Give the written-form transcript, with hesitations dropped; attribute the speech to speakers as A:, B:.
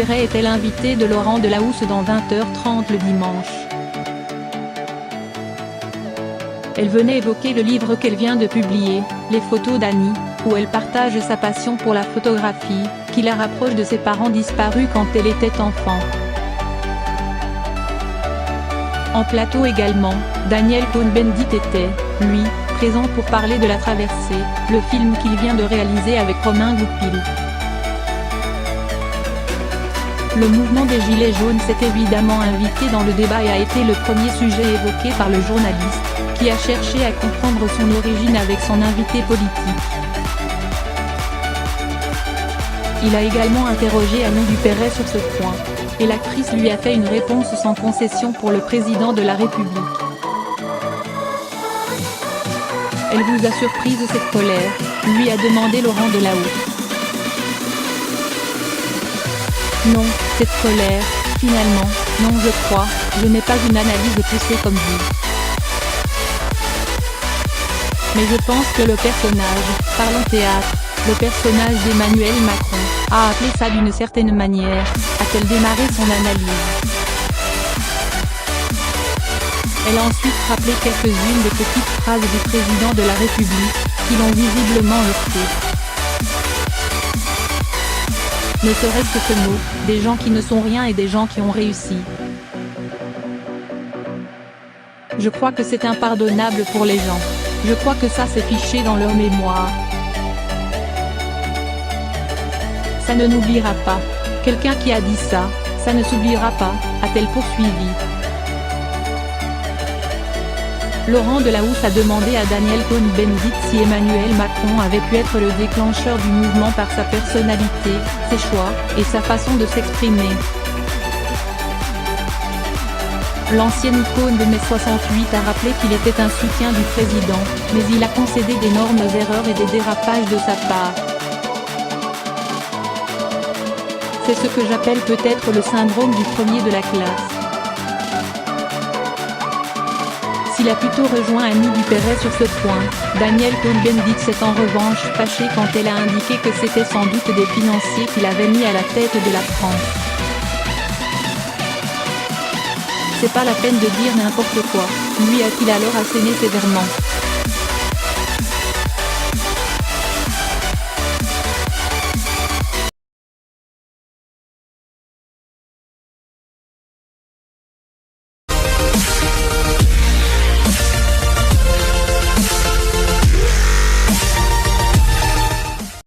A: Dupeyret était l'invité de Laurent Delahousse dans 20h30 le dimanche. Elle venait évoquer le livre qu'elle vient de publier, Les photos d'Annie, où elle partage sa passion pour la photographie, qui la rapproche de ses parents disparus quand elle était enfant. En plateau également, Daniel Cohn-Bendit était, lui, présent pour parler de La Traversée, le film qu'il vient de réaliser avec Romain Goupil. Le mouvement des Gilets jaunes s'est évidemment invité dans le débat et a été le premier sujet évoqué par le journaliste, qui a cherché à comprendre son origine avec son invité politique. Il a également interrogé Annie Dupeyret sur ce point, et l'actrice lui a fait une réponse sans concession pour le président de la République. Elle vous a surprise cette colère, lui a demandé Laurent Delahousse. Non, cette colère, finalement, non je crois, je n'ai pas une analyse poussée comme vous. Mais je pense que le personnage, parlons théâtre, le personnage d'Emmanuel Macron, a appelé ça d'une certaine manière, a-t-elle démarré son analyse. Elle a ensuite rappelé quelques-unes des petites phrases du président de la République, qui l'ont visiblement heurté. Ne serait-ce que ce mot, des gens qui ne sont rien et des gens qui ont réussi. Je crois que c'est impardonnable pour les gens. Je crois que ça s'est fiché dans leur mémoire. Ça ne n'oubliera pas. Quelqu'un qui a dit ça, ça ne s'oubliera pas, a-t-elle poursuivi. Laurent Delahousse a demandé à Daniel Cohn-Bendit si Emmanuel Macron avait pu être le déclencheur du mouvement par sa personnalité, ses choix, et sa façon de s'exprimer. L'ancienne icône de mai 68 a rappelé qu'il était un soutien du président, mais il a concédé d'énormes erreurs et des dérapages de sa part. C'est ce que j'appelle peut-être le syndrome du premier de la classe. S'il a plutôt rejoint Annie Dupeyret sur ce point, Daniel Cohn-Bendit s'est en revanche fâché quand elle a indiqué que c'était sans doute des financiers qu'il avait mis à la tête de la France. C'est pas la peine de dire n'importe quoi, lui a-t-il alors asséné sévèrement.